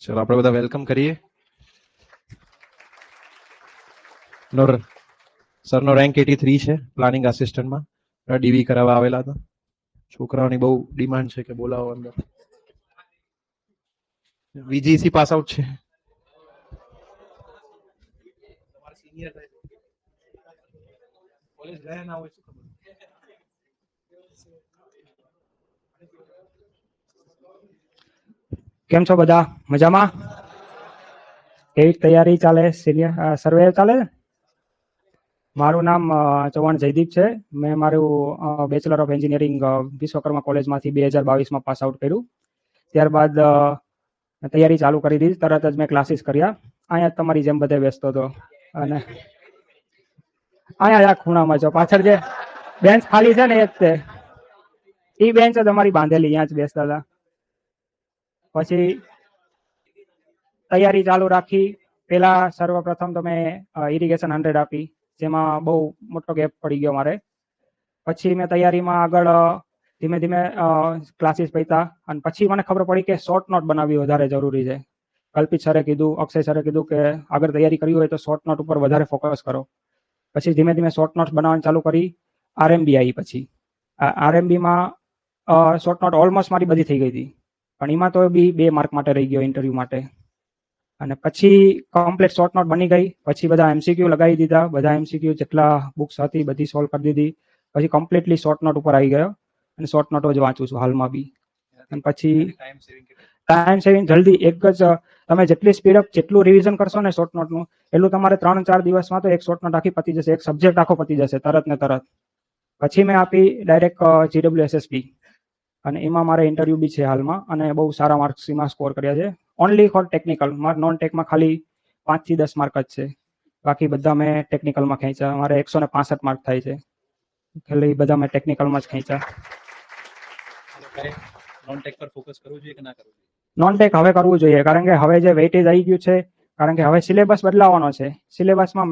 ચલો આપણે બધા વેલકમ કરીએ. સરનો રેન્ક 83 છે પ્લાનિંગ આસિસ્ટન્ટમાં. ડીવી કરાવવા આવેલા હતા. છોકરાઓની બહુ ડિમાન્ડ છે કે બોલાવો અંદર. વીજીસી પાસ આઉટ છે. કોલેજ ગયા ના હોય શું ખબર. કેમ છો બધા? મજામાં? કેવી તૈયારી ચાલે? સિનિયર સર્વે ચાલે છે? મારું નામ ચૌહાણ જયદીપ છે. મેં મારું બેચલર ઓફ એન્જિનિયરિંગ વિશ્વકર્મા કોલેજમાંથી 2022માં પાસ આઉટ કર્યું. ત્યારબાદ તૈયારી ચાલુ કરી દીધી. તરત જ મેં ક્લાસીસ કર્યા. અહીંયા તમારી જેમ બધે બેસતો હતો. અને અહીંયા ખૂણામાં છો, પાછળ જે બેન્ચ ખાલી છે ને એ જ તે. એ બેન્ચ જ અમારી બાંધેલી, અહીંયા જ બેસતા હતા. પછી તૈયારી ચાલુ રાખી. પેલા સર્વપ્રથમ તો મેં ઇરિગેશન 100 આપી, જેમાં બહુ મોટો ગેપ પડી ગયો મારે. પછી મેં તૈયારીમાં આગળ ધીમે ધીમે ક્લાસીસ પૈતા અને પછી મને ખબર પડી કે શોર્ટ નોટ બનાવવી વધારે જરૂરી છે. કલ્પિત સરે કીધું, અક્ષય સરે કીધું કે આગળ તૈયારી કરવી હોય તો શોર્ટ નોટ ઉપર વધારે ફોકસ કરો. પછી ધીમે ધીમે શોર્ટ નોટ્સ બનાવવાનું ચાલુ કરી. આરએમબી આવી. પછી આરએમબીમાં શોર્ટ નોટ ઓલમોસ્ટ મારી બધી થઈ ગઈ હતી, પણ એમાં તો બી 2 માર્ક માટે રહી ગયો ઇન્ટરવ્યુ માટે. અને પછી કમ્પ્લીટ શોર્ટ નોટ બની ગઈ. પછી બધા એમસીક્યુ લગાવી દીધા. બધા એમસીક્યુ જેટલા બુક્સ હતી બધી સોલ્વ કરી દીધી. પછી કમ્પ્લીટલી શોર્ટ નોટ ઉપર આવી ગયો અને શોર્ટ નોટો જ વાંચું છું હાલમાં બી. અને પછી ટાઈમ સેવિંગ જલ્દી એક જ તમે જેટલી સ્પીડ અપ જેટલું રિવિઝન કરશો ને શોર્ટ નોટનું, એટલું તમારે 3-4 દિવસમાં તો એક શોર્ટ નોટ આખી પતી જશે. એક સબ્જેક્ટ આખો પતી જશે તરત ને તરત. પછી મેં આપી ડાયરેક્ટ GWSSB અને એમાં મારે ઇન્ટરવ્યુ બી છે હાલમાં અને બહુ સારા માર્ક્સ એમાં સ્કોર કર્યા છે. Only for technical. મારે નોન ટેકમાં ખાલી 5 થી 10 માર્ક જ છે. બાકી બધા મેં ટેકનિકલમાં ખેંચ્યા. મારે 165 માર્ક થાય છે. ખાલી બધા મેં ટેકનિકલમાં જ ખેંચ્યા. નોન ટેક પર ફોકસ કરવું જોઈએ કે ના કરવું જોઈએ? નોન ટેક હવે કરવું જોઈએ, કારણ કે હવે જે વેઇટેજ આવી ગયું છે, કારણ કે હવે સિલેબસ બદલાવાનો છે. સિલેબસમાં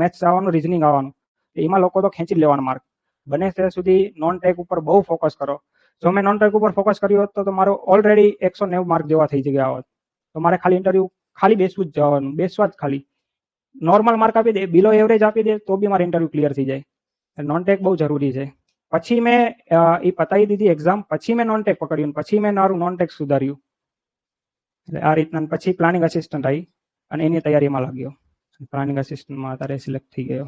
મેથ્સ આવવાનું, રીઝનિંગ આવવાનું. એમાં લોકો તો ખેંચી લેવાના માર્ક. બને ત્યાં સુધી નોન ટેક ઉપર બહુ ફોકસ કરો. જો મેં નોન ટેક ઉપર ફોકસ કર્યું હોત તો મારો ઓલરેડી 190 માર્ક જેવા થઈ ગયા હોત. તો મારે ખાલી ઇન્ટરવ્યુ ખાલી બેસવું જ જવાનું, બેસવા જ ખાલી. નોર્મલ માર્ક આપી દે, બિલો એવરેજ આપી દે તો બી મારે ઇન્ટરવ્યુ ક્લિયર થઈ જાય. નોન ટેક બહુ જરૂરી છે. પછી મેં એ પતાવી દીધી એક્ઝામ. પછી મેં નોન ટેક પકડ્યું. પછી મેં મારું નોન ટેક સુધાર્યું. એટલે આ રીતના. પછી પ્લાનિંગ આસિસ્ટન્ટ આવી અને એની તૈયારીમાં લાગ્યો. પ્લાનિંગ આસિસ્ટન્ટમાં અત્યારે સિલેક્ટ થઈ ગયો.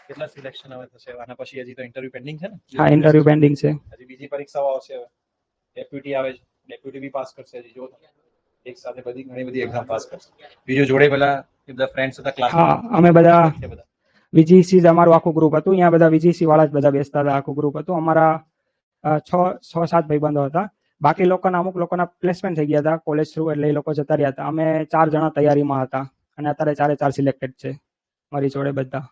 કેટલા સિલેક્શન હવે થશે આના પછી? હજી તો ઇન્ટરવ્યુ પેન્ડિંગ છે ને? હા, ઇન્ટરવ્યુ પેન્ડિંગ છે. હજી બીજી પરીક્ષાઓ આવશે. હવે ડેપ્યુટી આવે છે, ડેપ્યુટી બી પાસ કરશે. હજી જો એક સાથે બધી ઘણી બધી એક્ઝામ પાસ કરશે. બીજું જોડે પેલા બધા ફ્રેન્ડ્સ હતા ક્લાસમાં? હા, અમે બધા વીજીસી અમારું આખું ગ્રુપ હતું. અહીંયા બધા વીજીસી વાળા જ બધા બેસતા હતા. આખું ગ્રુપ હતું. અમારા 6-7 ભાઈબંધો હતા. બાકી લોકોના અમુક લોકોના પ્લેસમેન્ટ થઈ ગયા હતા કોલેજ થ્રુ, એટલે એ લોકો જતા રહ્યા હતા. અમે 4 જણા તૈયારીમાં હતા અને અત્યારે 4 સિલેક્ટેડ છે મારી જોડે બધા.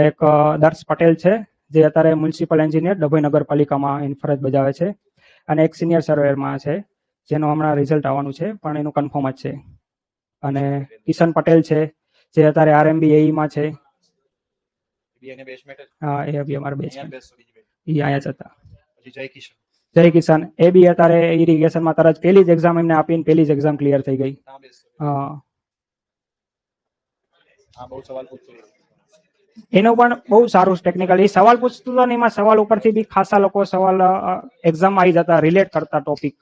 એક દર્શ પટેલ છે, જે અત્યારે મ્યુનિસિપલ એન્જિનિયર ડભોઈ નગરપાલિકામાં ફરજ બજાવે છે. અને એક સિનિયર સર્વેયરમાં છે, જેનું હમણાં રિઝલ્ટ આવવાનું છે, પણ એનું કન્ફર્મ જ છે. અને કિશન પટેલ છે, જે અત્યારે આરએમબી એઈમાં છે. હા, એ બી અમારા બેચમેન્ટ. એ અહીંયા જ હતા. જય કિશન એ બી અત્યારે ઇરિગેશનમાં તરત પહેલી જ એક્ઝામ એમને આપીને પહેલી જ એક્ઝામ ક્લિયર થઈ ગઈ. હા, બહુ સવાલ પૂછતો. એનું પણ બહુ સારું ટેકનિકલ. એ સવાલ પૂછતું હતો ને એમાં સવાલ ઉપરથી બી ખાસા લોકો સવાલ એક્ઝામમાં આવી જતા, રિલેટ કરતા ટોપિક.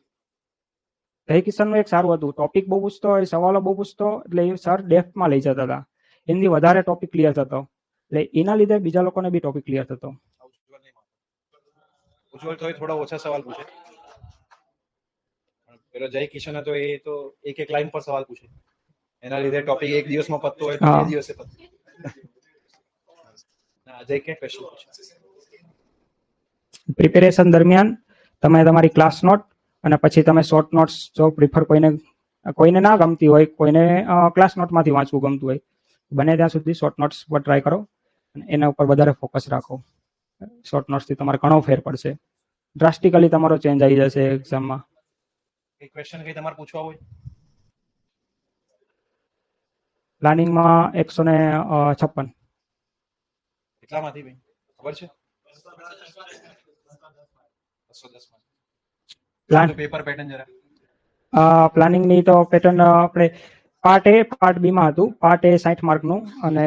જય કિશનનું એક સારું હતું, ટોપિક બહુ પૂછતો હોય, સવાલો બહુ પૂછતો, એટલે એ સર ડેપ્થમાં લઈ જતા હતા. એનાથી વધારે ટોપિક ક્લિયર થતો, એટલે એના લીધે બીજા લોકોને બી ટોપિક ક્લિયર થતો. ઉજ્જવલ તો થોડા ઓછા સવાલ પૂછે. પેલો જય કિશન હતો, એ તો એક લાઈન પર સવાલ પૂછે. એના લીધે ટોપિક એક દિવસમાં પતતો હોય તો 2 દિવસે પતતો. અજય કે ક્વેશ્ચન પૂછે? પ્રિપેરેશન દરમિયાન તમે તમારી ક્લાસ નોટ અને પછી તમે શોર્ટ નોટ્સ જો પ્રિફર કોઈને ના ગમતી હોય, કોઈને ક્લાસ નોટમાંથી વાંચવું ગમતું હોય, બને ત્યાં સુધી શોર્ટ નોટ્સ પર ટ્રાય કરો અને એના ઉપર વધારે ફોકસ રાખો. શોર્ટ નોટ્સથી તમારે ઘણો ફેર પડશે. ડ્રાસ્ટિકલી તમારો ચેન્જ આવી જશે એક્ઝામમાં. એક ક્વેશ્ચન કઈ તમારે પૂછવા હોય? પ્લાનિંગમાં 156. કેટલામાંથી ભાઈ ખબર છે? પ્લાન પેપર પેટર્ન જરા પ્લાનિંગની તો પેટર્ન આપણે પાર્ટ એ પાર્ટ બી માં હતું. પાર્ટ એ 60 માર્કનું અને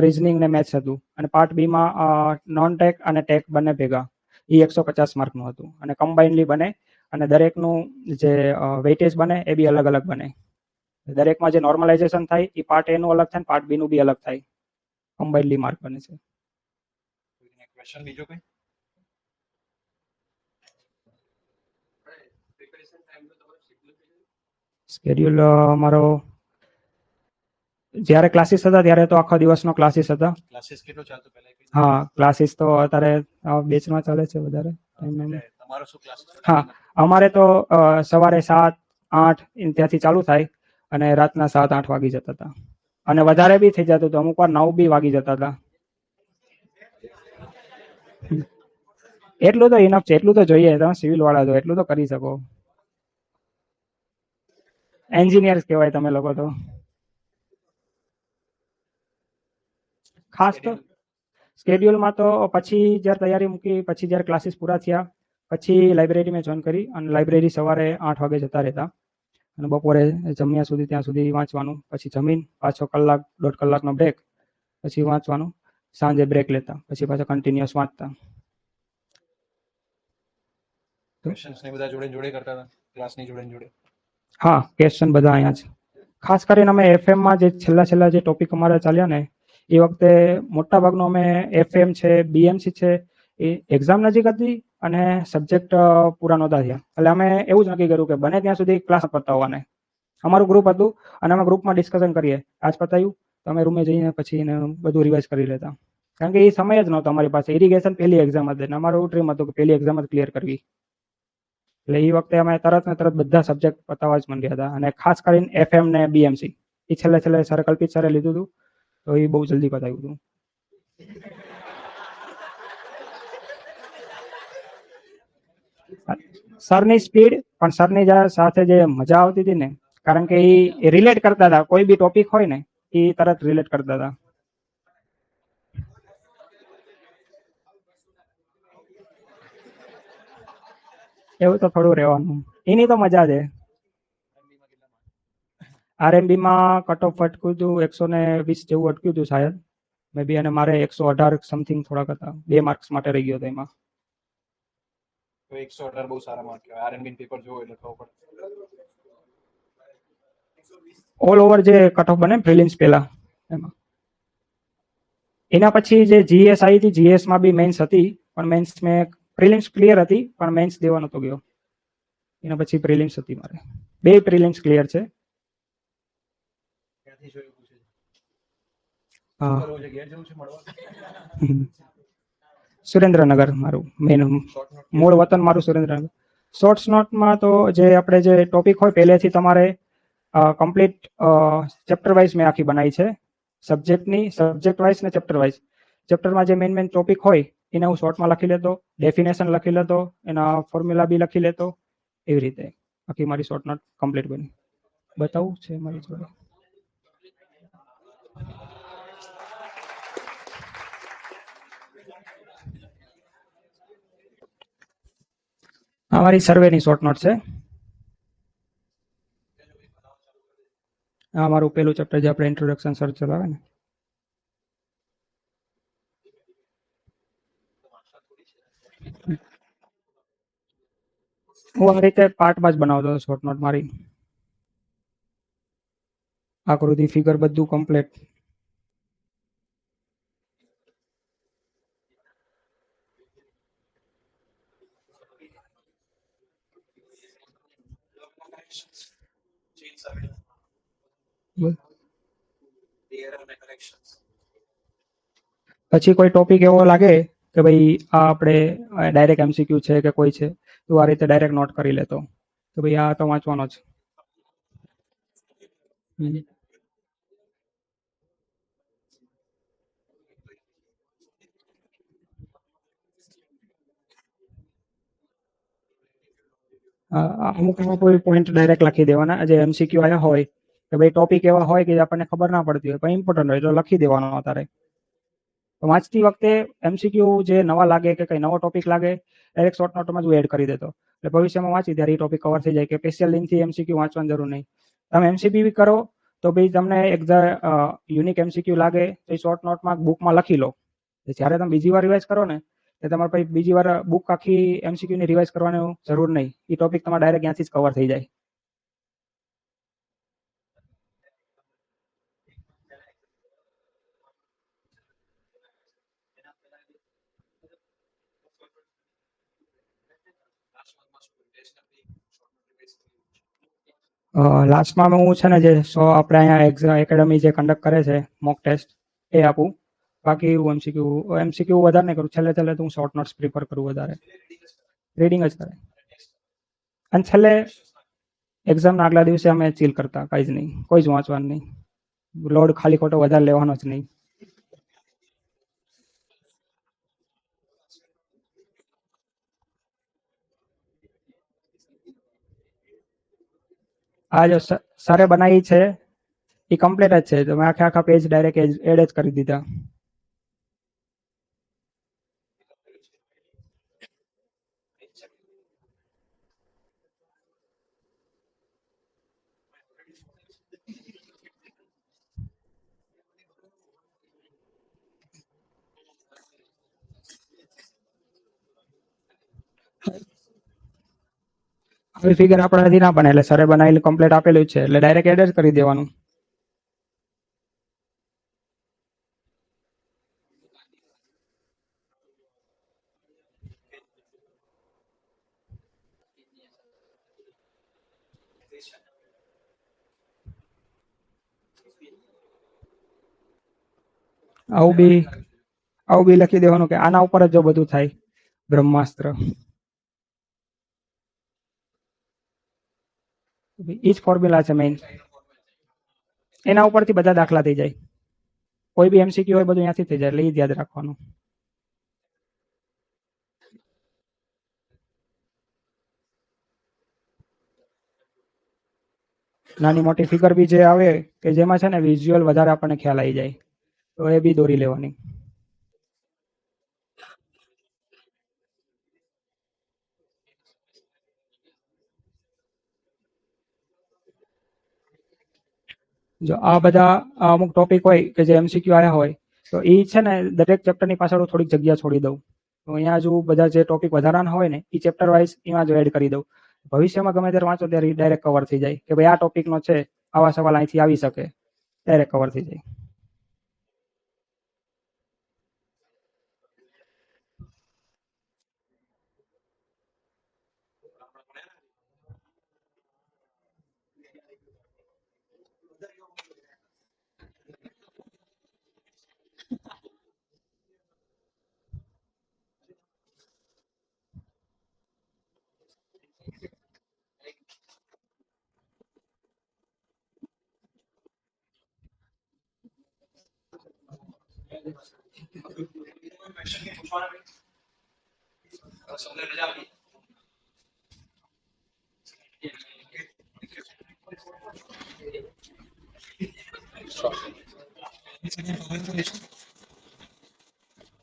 રીઝનિંગ ને મેથ્સ હતું, અને પાર્ટ બી માં નોન ટેક અને ટેક બંને ભેગા એ 150 માર્કનું હતું, અને કમ્બાઇનલી બને, અને દરેકનું જે વેઇટેજ બને એ બી અલગ અલગ બને. દરેકમાં જે નોર્મલાઇઝેશન થાય એ પાર્ટ એ નું અલગ થાય, પાર્ટ બી નું બી અલગ થાય, કમ્બાઇનલી માર્ક બને છે. ક્વેશ્ચન બીજો કઈ? શેડ્યુલ અમારો જ્યારે ક્લાસીસ હતા ત્યારે તો આખા દિવસનો ક્લાસીસ હતા. ક્લાસીસ કેટલો ચાલતો પહેલા? હા, ક્લાસીસ તો અત્યારે બેચમાં ચાલે છે વધારે. તમારો શું ક્લાસ? હા, અમારે તો સવારે 7, 8 ત્યાંથી ચાલુ થાય અને રાતના 7, 8 વાગી જતા હતા, અને વધારે બી થઈ જતું હતું, અમુક વાર 9 બી વાગી જતા હતા. એટલું તો ઇનફ છે, એટલું તો જોઈએ. તમે સિવિલ વાળા છો, એટલું તો કરી શકો. એન્જિનિયર્સ કહેવાય તમે લોકો તો. ખાસ તો સ્કેડ્યુલમાં તો પછી જ્યારે તૈયારી મૂકી, પછી જ્યારે ક્લાસીસ પૂરા થયા પછી લાઇબ્રેરી મેં જોઈન કરી, અને લાઇબ્રેરી સવારે 8 વાગે જતા રહેતા, અને બપોરે જમ્યા સુધી ત્યાં સુધી વાંચવાનું, પછી જમીન પાછો કલાક 1.5 કલાકનો બ્રેક, પછી વાંચવાનું, સાંજે બ્રેક લેતા, પછી પાછા કન્ટિન્યુઅસ વાંચતા. ક્વેશ્ચન્સ ને બધા જોડે જોડે કરતા હતા, ક્લાસની જોડે જોડે? હા, ક્વેશ્ચન બધા અહીંયા છે. ખાસ કરીને અમે એફએમમાં જે છેલ્લા જે ટોપિક અમારા ચાલ્યા ને એ વખતે મોટા ભાગનું અમે એફએમ છે, બીએમસી છે, એ એક્ઝામ નજીક હતી અને સબ્જેક્ટ પૂરા નહોતા થયા, એટલે અમે એવું જ નક્કી કર્યું કે બને ત્યાં સુધી ક્લાસ પતાવવાને. અમારું ગ્રુપ હતું અને અમે ગ્રુપમાં ડિસ્કશન કરીએ, આજ પતાવ્યું તો અમે રૂમે જઈને પછી બધું રિવાઇઝ કરી લેતા, કારણ કે એ સમય જ નહોતો અમારી પાસે. ઇરિગેશન પહેલી એક્ઝામ હતી અને અમારું ડ્રીમ હતું કે પહેલી એક્ઝામ જ ક્લિયર કરવી, એટલે એ વખતે અમે તરત ને તરત બધા સબ્જેક્ટ પતાવવા જ માંડ્યા હતા, અને ખાસ કરીને એફએમ ને બીએમસી એ છેલ્લે સર કલ્પિત સરે લીધું હતું, તો એ બહુ જલ્દી પતાવ્યું હતું. સરની સ્પીડ પણ સરની સાથે જે મજા આવતી હતી ને, કારણ કે એ રિલેટ કરતા હતા, કોઈ બી ટોપિક હોય ને એ તરત રિલેટ કરતા હતા. એવું તો થોડું રહેવાનું, એની તો મજા છે. આરએમબી માં કટ ઓફ અટક્યું હતું 120 જેવું અટક્યું હતું શાયદ મે બી, અને મારે 118 સમથિંગ થોડાક હતા, 2 માર્ક્સ માટે રહી ગયો હતો એમાં. તો 118 બહુ સારા માર્ક કહેવાય. આરએમબી પેપર જોવો એટલે ખબર પડે. ઓલ ઓવર જે કટ ઓફ બને પ્રિલિમ્સ પહેલા એમાં. એના પછી જે જીએસ આવી હતી, જીએસ માં બી મેન્સ હતી, પણ મેન્સ મેં પ્રિલિમ્સ ક્લિયર હતી પણ મેન્સ દેવા નતો ગયો. એના પછી પ્રિલિમ્સ હતી મારે, 2 પ્રિલિમ્સ ક્લિયર છે. ક્યાંથી જોયું પૂછે? હા, કરવું છે, ઘેર જવું છે મળવા? સુરેન્દ્રનગર મારું મેન મૂળ વતન મારું સુરેન્દ્રનગર. શોર્ટ્સ નોટમાં તો જે આપણે જે ટોપિક હોય પહેલેથી તમારે કમ્પ્લીટ ચેપ્ટર વાઇઝ મેં આખી બનાવી છે, સબ્જેક્ટ વાઇઝ ને ચેપ્ટર વાઇઝ. ચેપ્ટરમાં જે મેન ટોપિક હોય એને હું શોર્ટમાં લખી લેતો, ડેફિનેશન લખી લેતો, એના ફોર્મ્યુલા બી લખી લેતો, એવી રીતે આખી મારી શોર્ટ નોટ કમ્પ્લીટ બની. બતાવું છે મારી જોડે. આ મારી સર્વેની શોર્ટ નોટ છે. આ મારું પહેલું ચેપ્ટર જે આપણે ઇન્ટ્રોડક્શન સર્ચ ચલાવે ને. હું આ રીતે પાર્ટમાં જ બનાવતો હતો શોર્ટ નોટ મારી. આકૃતિ, ફિગર બધું કમ્પ્લીટ. પછી કોઈ ટોપિક એવો લાગે કે ભાઈ આ આપણે ડાયરેક્ટ એમસીક્યુ છે કે કોઈ છે, તો આ રીતે ડાયરેક્ટ નોટ કરી લેતો તો ભાઈ આ તો વાંચવાનો જ. અમુક કોઈ પોઈન્ટ ડાયરેક્ટ લખી દેવાના, જે એમસીક્યુ આવ્યા હોય કે ભાઈ ટોપિક એવા હોય કે આપણને ખબર ના પડતી હોય પણ ઇમ્પોર્ટન્ટ હોય તો લખી દેવાનો તારે. તો વાંચતી વખતે એમસીક્યુ જે નવા લાગે કે કંઈ નવો ટોપિક લાગે ડાયરેક્ટ શોર્ટ નોટમાં જ હું એડ કરી દેતો, એટલે ભવિષ્યમાં વાંચી ત્યારે એ ટોપિક કવર થઈ જાય કે સ્પેશિયલ લિંકથી એમસીક્યુ વાંચવાની જરૂર નહીં. તમે એમસીપી કરો તો ભાઈ તમને યુનિક એમસીક્યુ લાગે તો એ શોર્ટ નોટમાં બુકમાં લખી લો. જ્યારે તમે બીજી વાર રિવાઇઝ કરો ને તો તમારે પછી બીજી વાર બુક આખી એમસીક્યુની રિવાઇઝ કરવાની જરૂર નહીં, એ ટોપિક તમારે ડાયરેક્ટ ત્યાંથી જ કવર થઈ જાય. લાસ્ટમાં હું છે ને જે આપણે અહીંયા એક્ઝામ એકેડમી જે કન્ડક્ટ કરે છે મોક ટેસ્ટ એ આપું. બાકી હું એમસીક્યુ વધારે નહીં કરું. છેલ્લે તો હું શોર્ટ નોટ્સ પ્રિફર કરું વધારે. રીડિંગ જ કરે. અને છેલ્લે એક્ઝામના આગલા દિવસે અમે ચીલ કરતા, કાંઈ જ નહીં, કોઈ જ વાંચવાનું નહીં. લોડ ખાલી ખોટો વધારે લેવાનો જ નહીં. આ જો સરે બનાવી છે એ કમ્પ્લીટ જ છે, તો મેં આખા પેજ ડાયરેક્ટ એડ જ કરી દીધા. આવી ફિગર આપણાથી ના બને, એટલે સરે બનાવેલું કમ્પ્લીટ આપેલું છે એટલે ડાયરેક્ટ એડ જ કરી દેવાનું. આવું બી લખી દેવાનું કે આના ઉપર જ જો બધું થાય, બ્રહ્માસ્ત્ર. ઈ જ ફોર્મ્યુલા છે મેઇન, એના ઉપરથી બધા દાખલા થઈ જાય. કોઈ બી એમસીક્યુ હોય બધું ત્યાંથી થઈ જાય, એટલે એ જ યાદ રાખવાનું. નાની મોટી ફિગર બી જે આવે કે જેમાં છે ને વિઝ્યુઅલ વધારે આપણને ખ્યાલ આવી જાય, તો એ બી દોરી લેવાની. જો આ બધા અમુક ટોપિક હોય કે જે એમસીક્યુ આવ્યા હોય તો એ છે ને દરેક ચેપ્ટરની પાછળ થોડીક જગ્યા છોડી દઉં. તો અહીંયા જો બધા જે ટોપિક વધારાના હોય ને એ ચેપ્ટર વાઇઝ એમાં જ એડ કરી દઉં. ભવિષ્યમાં ગમે ત્યારે વાંચો ત્યારે ડાયરેક્ટ કવર થઈ જાય કે ભાઈ આ ટોપિકનો છે, આવા સવાલ અહીંથી આવી શકે, ડાયરેક્ટ કવર થઈ જાય.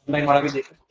ऑनलाइन वाला भी देख